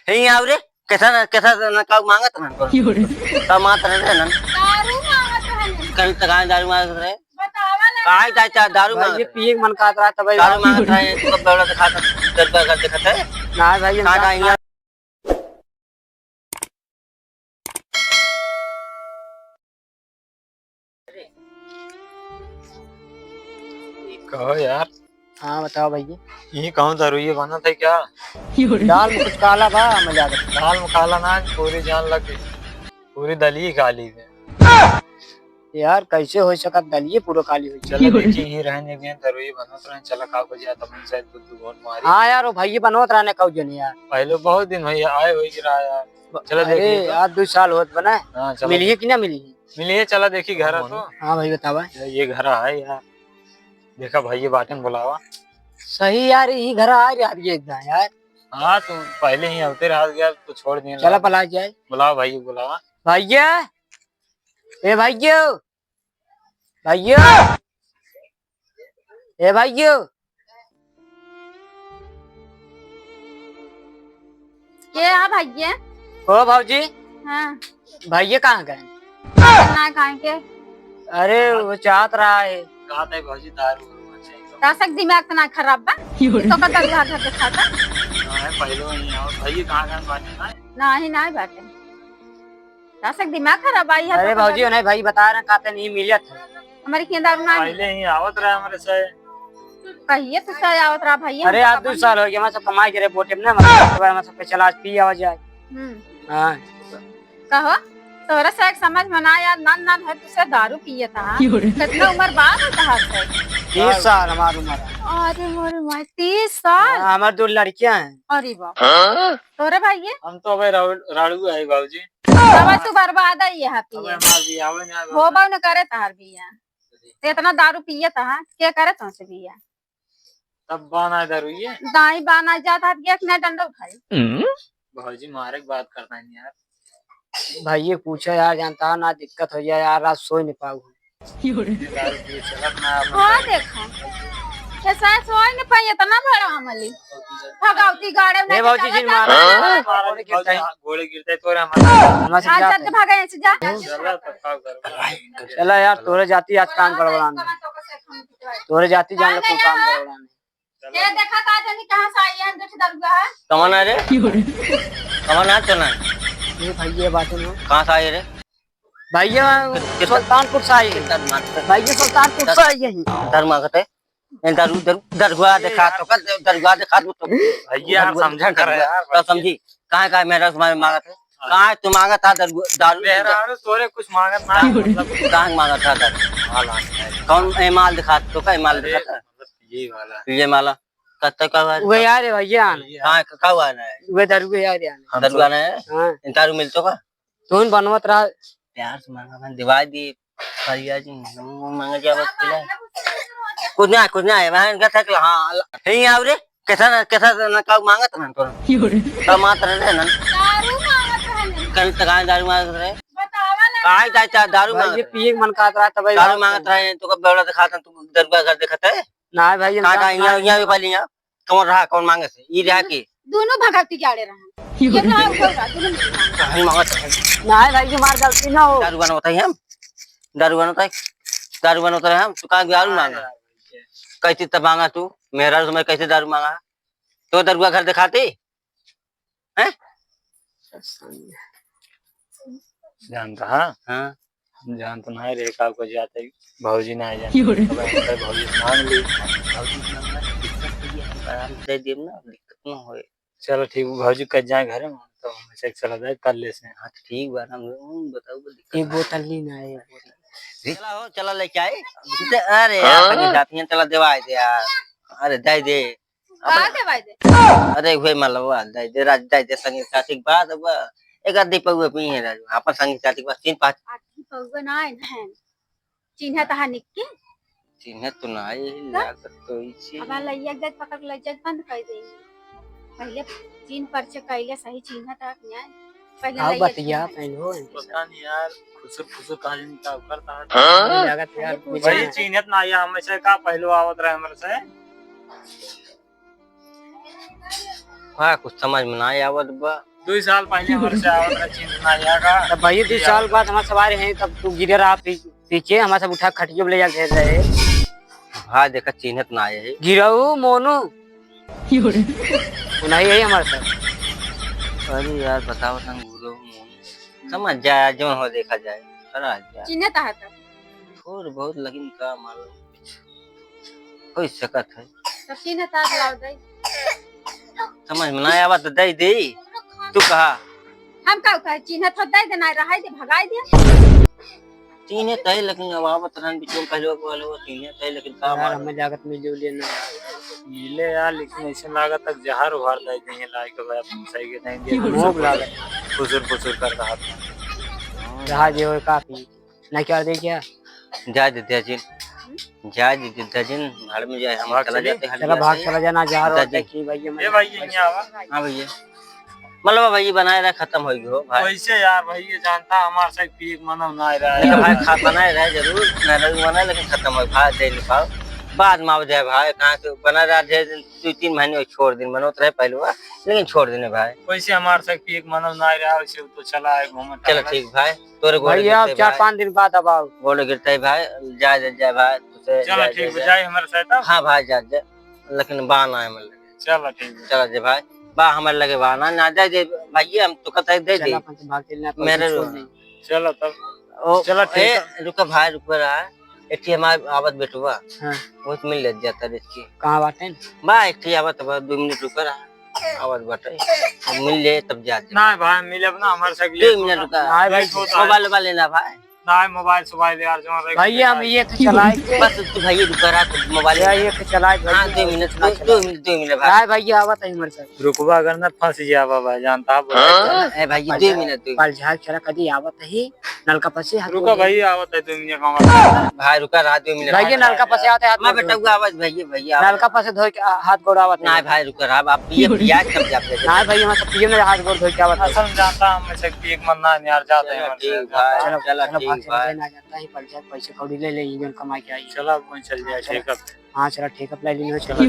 हे आवरे कैसा ना का मांगत ना का मात्र रे ना दारू मांगत रहने कल तक दारू मांगत रहे बतावा ले काय चाचा दारू भाई मांगत ये पिए मन का रहा था भाई दारू मांगत रहे तो कब दौलत खाता दरबार कर दिखता है ना भाई का इंगा कहो यार, हाँ बताओ भैया। ये कौन दारू ये बना था क्या? दाल में कुछ काला था मजा आ दाल में काला ना पूरी जान लग गई, पूरी दली काली है। यार कैसे हो सका दलिए पूरा काली हुई। चलो देखी ही रहने दिए दारू ये बना तो चला का को जाता मन शायद बुद्धू बहुत मारी। हाँ यार वो भैया बनोत रहने कौ जन यार पहले बहुत दिन भैया आए हो गिरा यार। चलो अरे देखिए यार 2 साल होत बना हाँ चलो मिली है कि ना मिली है? मिली है। चला देखी घर तो हाँ भाई बतावा। ये घर है यार, देखा भाई बाटन बुलावा। सही यार यही घर आ यार ये एकदम यार। हाँ तुम पहले ही होते रह गया तो छोड़ दिए। चला पला जाए बुलाओ भाई बुलावा। भैया ए भैया भैया ए भैया के आ भैया। ओ भाजी हां भैया कहाँ गए? ना काहे के अरे वो चाहत रहा है। कहा था भाजी दारू चाहिए तासक दिमाग तो ना खराब बा तो कदा घर घर दिखाता हाँ, पहले वही आओ भाई कहाँ कहाँ बातें ना नाही नाही बाटे तासक दिमाग खराब आई है। अरे भाजी नहीं भाई बता रहे कहते नहीं मिला था। हमारी के दारू ना पहले ही आवत रहा हमारे से। कहिए तो सही आवत रहा भैया। अरे आज 2 साल हो गया मैं सब कमाई करे बोटे में ना मैं सब चला आज पी आवा जाए। हाँ कहो तोरा से एक समझ में ना यार नन नन है तुसे दारू पिए था कितना उम्र बाद होता है? 30 साल हमारी उम्र है। अरे मोरे माय 30 साल। हमारे 2 लड़कियां हैं। अरे बाप तोरे भैया हम तो अबे राड़ू है बाबूजी। अब तू बर्बाद है यहाँ अबे पिए हमार भी आवे ना हो बाऊ न करे तार बिया ते इतना दारू पिए था क्या करे तो से बिया तब बना दारू ये दाई बाना जाता है कि ना डंडा उठाई भाजी मारे की बात करता है यार। भाई पूछो यार जानता है ना दिक्कत हो जाए यार रात सो नहीं पाऊ। दारू पिए चलत ना हाँ देखो ऐसा सोई नहीं पाई इतना बड़ा हमली भगावती गाड़े में ए भाजी जी मार गोले गिरते तो हमारा हमारे आज जाते तक भागे ऐसे जा चला तब का कर चला यार तोरे जाती आज काम करवाना तोरे जाती जान लो तू काम करवाना। ये देखा था जानी कहां से आई है देख दरुआ है कमाना रे कमाना चलना ये भैया बात है कहां से आए रे भैया सुल्तानपुर से आई है। भैया सुल्तानपुर से आई है। दारू मांगत है दारू दरगाह दिखा तो कर दरगाह दिखा दो तो भैया समझा कर यार तो समझी कहां कहां मेरा तुम्हारे मांगत है कहां तू मांगा था दारू मेरा तोरे कुछ मांगत ना मतलब कहां मांगा था दारू कौन माल दिखा तो का माल दिखाता ये वाला ये माला कत्ता का हुआ वो यार है भैया कहां का हुआ है वो दरुआ यार यार दरगाह है हां दारू मिलतो का तू बनवत रहा प्यार से मांगा मैं दिवाई दी फरिया जी मांगा क्या बात किला कुछ ना है मैं का था हां हे आवरे कैसा ना का मांगत ना तो मात्र रे ना दारू मांगत रहने कल तक दारू मांगत रहे बतावा ले काय चाचा दारू भाई ये मांगत पिए मन का रहा था भाई दारू मांगत रहे तो कब दौलत खाता तू दरगाह कर देखता है ना भाई का यहाँ भी पाली यहाँ कौन रहा कौन मांगे से ये रहा की दोनों भगावती गाड़े रहे ये ना होगा दोनों कहीं मांगत है ना भाई जो मार गलती ना हो। दारू बनवता है हम दारू बनवता है हम तू कहाँ दारू मांगा कैसे तब मांगा तू मेरा तुम्हें कैसे दारू मांगा तो दरगाह घर दिखाती हैं जानता हाँ हाँ हम जानते ना रेखा को जाते भाजी ना आ जाए भाजी मान ली दे दिए ना दिक्कत ना हो चलो ठीक भाजी कल जाए घर में तो हम ऐसे चला जाए कल ले से। हाँ ठीक बात हम बताओ एक बोतल ली ना है चला हो चला लेके आए अरे यार कहीं जाती हैं चला देवा दे यार अरे दे दे कहा के भाई दे अरे वे मलवा दे राज दे संगीत साथी बात अब एक आधी पौवे पी है राज अपन संगीत साथी बस 3-5 आठी पौवा ना है चिन्ह तहा निक्के चिन्ह तो ना है लागत तो इसी अब लइया गज पकड़ ले जग बंद कर दे पहले चिन्ह परचे कैले सही चिन्ह तक न्याय पहले आप लइया बतिया पहनो पता नहीं यार खुद काज नहीं का करता है लागत यार भाई चीनत ना आया हमेशा का पहलो आवत रहे हमरे से। हाँ कुछ समझ में ना आवत बा 2 साल पहले हमारे से आवत रहा चिन्ह ना जाएगा। तब भैया 2 साल बाद हमारे सवारी हैं तब तू गिरे रहा पीछे हमारे सब उठा खटियो ले जा घेर रहे भाई देखा चिन्हत ना आए है। गिराऊ मोनू नहीं है हमारे साथ। अरे यार बताओ समझ जाए जो हो देखा जाए करा जाए चिन्ह ता है तब थोड़ बहुत लेकिन का मालूम कोई सकत है तब चिन्ह ता लाओ दे समझ में ना आवा तो दे दे तू कहा हम का कह चिन्ह तो दे देना रहा दे भगाई दे तीने तय लेकिन अब आवत रहन बिचो पहले वाले वो तीने तय लेकिन का यार मालूम हमें लागत मिल जो लेना मिले यार लेकिन ऐसे लागत तक जहर उभार दे देंगे लाइक भाई अपन सही के नहीं दे भूख लागत फुसुर कर रहा था। जहाँ जो है काफी ना क्या दे क्या जा दे जिन घर में जाए हम चला जाते हैं चला भाग चला जाना जहाँ देखी भैया ये भाई यहीं आवा। हां भैया मतलब भाई बनाए रहा खत्म हो गयो भाई वैसे यार भाई ये जानता हमारे साथ पीक मानव ना रहा ये है भाई खा बनाए रहा जरूर ना बना लेकिन खत्म हो भाई दे नहीं पाओ बाद में आ जाए भाई कहां से बना रहा है 2-3 महीने छोड़ दिन बनोत रहे पहले लेकिन छोड़ देने भाई वैसे हमारे साथ पीक मानव ना रहा वैसे तो चला है घूमने। चलो ठीक भाई तोरे भैया 4-5 दिन बाद अब आओ गोले गिरता है भाई जाए भाई तुझे चलो ठीक है जाए हमारे साथ। हां भाई जा लेकिन बाना है मतलब चलो ठीक है चलो जे भाई बा हमारे लगे बाना ना दे भैया हम तो कहते दे दे मेरे चलो तब ओ चलो ठीक है। रुका भाई रुक रहा है एक हमारे आवत बेटुआ हाँ वो मिल ले जाता है इसकी कहाँ बाटे बा एक आवत 2 मिनट रुक रहा आवाज बटे मिल ले तब जा ना भाई मिले ना हमारे साथ 2 मिनट रुका हां भाई मोबाइल वाले लेना भाई ना मोबाइल यार जो भैया हम ये चलाए बस तू भैया रुक रहा तो मोबाइल ये चलाए हां 2 मिनट भाई हां भैया आवत है हमारे साथ रुकवा अगर ना फंस जावा भाई जानता ए भैया 2 मिनट पल झाग चला कदी आवत है नलका पसे रुका भाई आवत है 2 मिनट का भाई रुका रहा 2 मिनट भैया नलका पसे आवत है मैं बेटा आवाज भैया नलका पसे धो के हाथ गोड़ आवत ना भाई रुका रहा आप ये प्याज सब जाते ना भैया हम सब पिए में हाथ गोड़ धो के आवत असल जानता हम में से एक मन्ना यार जाते हैं ठीक भाई चलो ठीक भाई ना जाता है पल झाग पैसे कौड़ी ले ले इंजन कमा के आई चलो कोई चल जाए ठीक है। हां चला ठीक है ले ली चलो